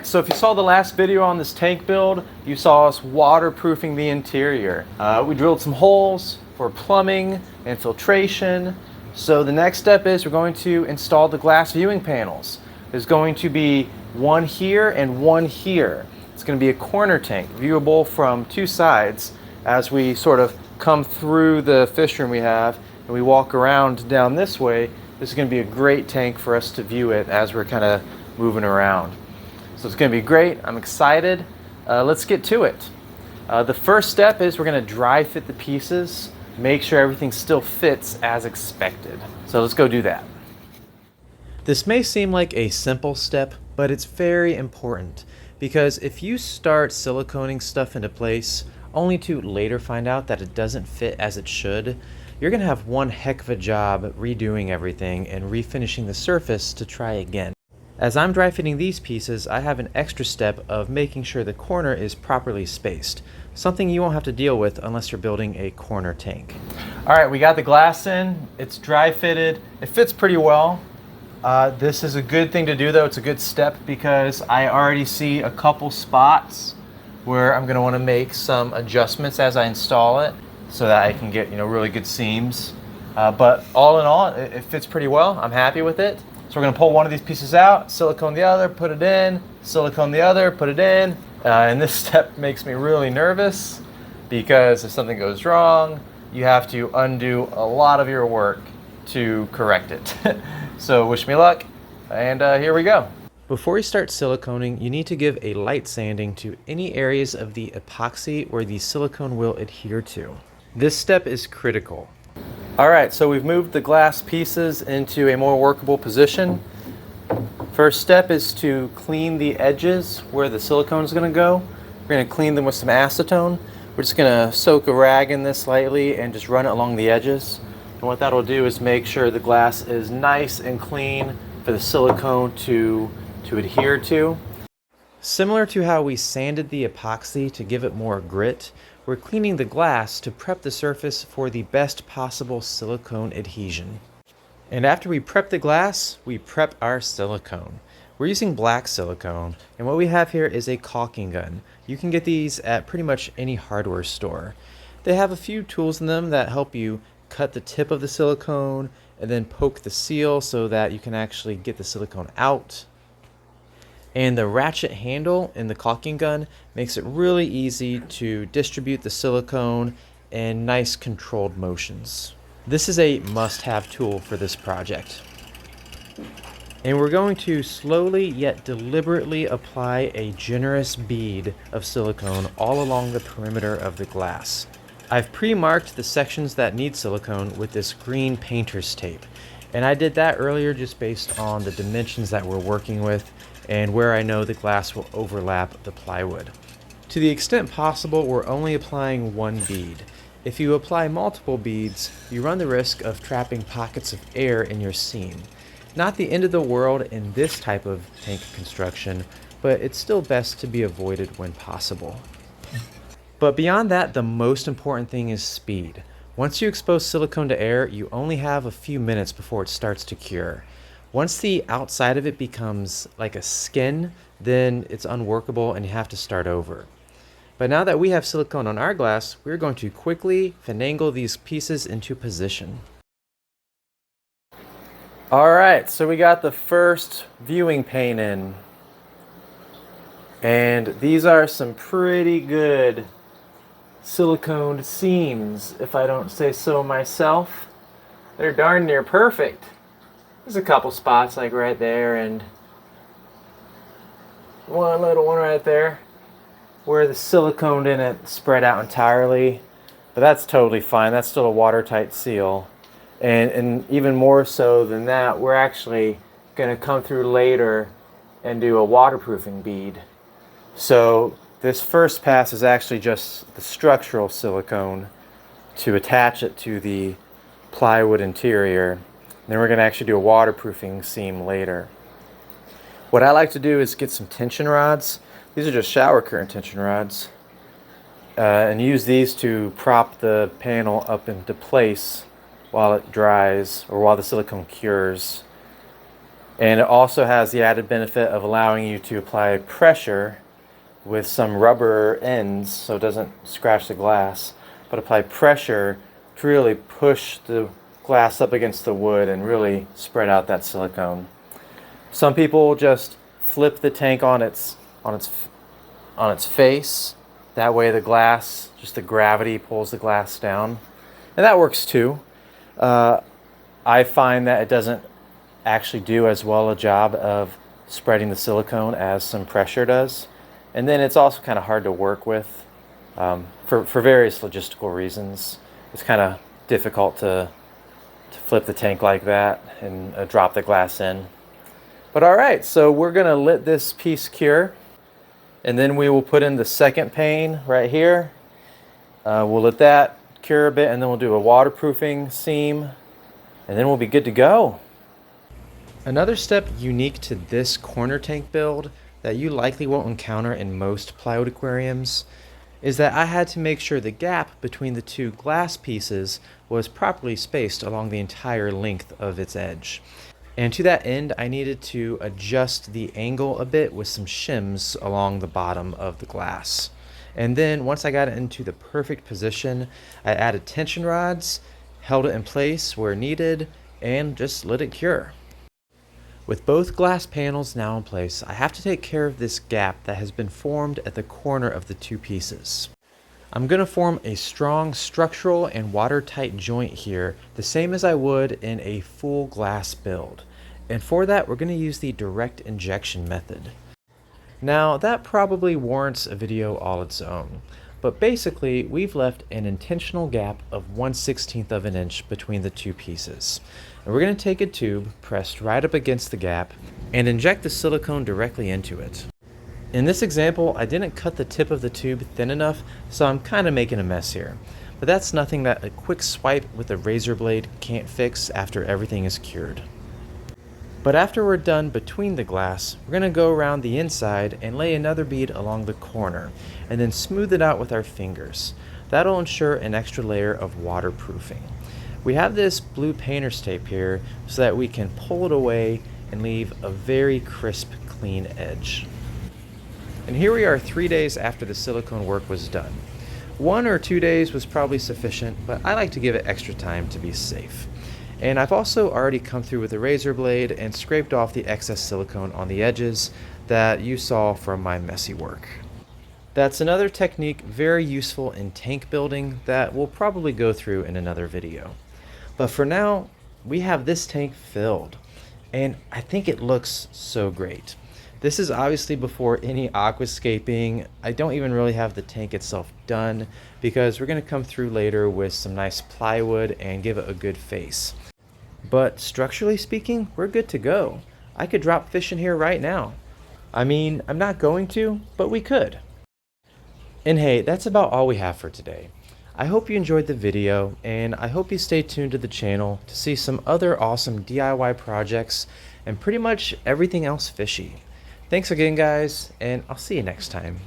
Alright, so if you saw the last video on this tank build, you saw us waterproofing the interior. We drilled some holes for plumbing and filtration. So the next step is we're going to install the glass viewing panels. There's going to be one here and one here. It's going to be a corner tank, viewable from two sides. As we sort of come through the fish room we have and we walk around down this way, this is going to be a great tank for us to view it as we're kind of moving around. So it's going to be great. I'm excited. Let's get to it. The first step is we're going to dry fit the pieces, make sure everything still fits as expected. So let's go do that. This may seem like a simple step, but it's very important because if you start siliconing stuff into place only to later find out that it doesn't fit as it should, you're going to have one heck of a job redoing everything and refinishing the surface to try again. As I'm dry fitting these pieces, I have an extra step of making sure the corner is properly spaced. Something you won't have to deal with unless you're building a corner tank. Alright, we got the glass in. It's dry fitted. It fits pretty well. This is a good thing to do though. It's a good step because I already see a couple spots where I'm going to want to make some adjustments as I install it so that I can get really good seams. But all in all, it fits pretty well. I'm happy with it. So we're going to pull one of these pieces out, silicone the other, put it in, silicone the other, put it in. And this step makes me really nervous because if something goes wrong, you have to undo a lot of your work to correct it. So wish me luck, and here we go. Before you start siliconing, you need to give a light sanding to any areas of the epoxy where the silicone will adhere to. This step is critical. Alright, so we've moved the glass pieces into a more workable position. First step is to clean the edges where the silicone is going to go. We're going to clean them with some acetone. We're just going to soak a rag in this lightly and just run it along the edges. And what that will do is make sure the glass is nice and clean for the silicone to adhere to. Similar to how we sanded the epoxy to give it more grit, we're cleaning the glass to prep the surface for the best possible silicone adhesion. And after we prep the glass, we prep our silicone. We're using black silicone, and what we have here is a caulking gun. You can get these at pretty much any hardware store. They have a few tools in them that help you cut the tip of the silicone and then poke the seal so that you can actually get the silicone out. And the ratchet handle in the caulking gun makes it really easy to distribute the silicone in nice controlled motions. This is a must-have tool for this project. And we're going to slowly yet deliberately apply a generous bead of silicone all along the perimeter of the glass. I've pre-marked the sections that need silicone with this green painter's tape. And I did that earlier just based on the dimensions that we're working with and where I know the glass will overlap the plywood. To the extent possible, we're only applying one bead. If you apply multiple beads, you run the risk of trapping pockets of air in your seam. Not the end of the world in this type of tank construction, but it's still best to be avoided when possible. But beyond that, the most important thing is speed. Once you expose silicone to air, you only have a few minutes before it starts to cure. Once the outside of it becomes like a skin, then it's unworkable and you have to start over. But now that we have silicone on our glass, we're going to quickly finagle these pieces into position. Alright, so we got the first viewing pane in. And these are some pretty good siliconed seams, if I don't say so myself. They're darn near perfect. There's a couple spots like right there and one little one right there where the silicone didn't spread out entirely, but that's totally fine. That's still a watertight seal. And even more so than that, we're actually going to come through later and do a waterproofing bead. So this first pass is actually just the structural silicone to attach it to the plywood interior. Then we're going to actually do a waterproofing seam later. What I like to do is get some tension rods. These are just shower curtain tension rods. And use these to prop the panel up into place while it dries or while the silicone cures. And it also has the added benefit of allowing you to apply pressure with some rubber ends so it doesn't scratch the glass, but apply pressure to really push the glass up against the wood and really spread out that silicone. Some people just flip the tank on its face. That way the glass, just the gravity pulls the glass down. And that works too. I find that it doesn't actually do as well a job of spreading the silicone as some pressure does. And then it's also kind of hard to work with for various logistical reasons. It's kind of difficult to flip the tank like that and drop the glass in. But all right, so we're gonna let this piece cure, and then we will put in the second pane right here. We'll let that cure a bit, and then we'll do a waterproofing seam, and then we'll be good to go. Another step unique to this corner tank build that you likely won't encounter in most plywood aquariums is that I had to make sure the gap between the two glass pieces was properly spaced along the entire length of its edge. And to that end, I needed to adjust the angle a bit with some shims along the bottom of the glass. And then once I got it into the perfect position, I added tension rods, held it in place where needed, and just let it cure. With both glass panels now in place, I have to take care of this gap that has been formed at the corner of the two pieces. I'm going to form a strong structural and watertight joint here, the same as I would in a full glass build. And for that, we're going to use the direct injection method. Now, that probably warrants a video all its own. But basically, we've left an intentional gap of 1/16 of an inch between the two pieces. And we're going to take a tube pressed right up against the gap and inject the silicone directly into it. In this example, I didn't cut the tip of the tube thin enough, so I'm kind of making a mess here. But that's nothing that a quick swipe with a razor blade can't fix after everything is cured. But after we're done between the glass, we're going to go around the inside and lay another bead along the corner, and then smooth it out with our fingers. That'll ensure an extra layer of waterproofing. We have this blue painter's tape here so that we can pull it away and leave a very crisp, clean edge. And here we are 3 days after the silicone work was done. 1 or 2 days was probably sufficient, but I like to give it extra time to be safe. And I've also already come through with a razor blade and scraped off the excess silicone on the edges that you saw from my messy work. That's another technique very useful in tank building that we'll probably go through in another video. But for now, we have this tank filled, and I think it looks so great. This is obviously before any aquascaping. I don't even really have the tank itself done because we're going to come through later with some nice plywood and give it a good face. But structurally speaking, we're good to go. I could drop fish in here right now. I mean, I'm not going to, but we could. And hey, that's about all we have for today. I hope you enjoyed the video, and I hope you stay tuned to the channel to see some other awesome DIY projects and pretty much everything else fishy. Thanks again, guys, and I'll see you next time.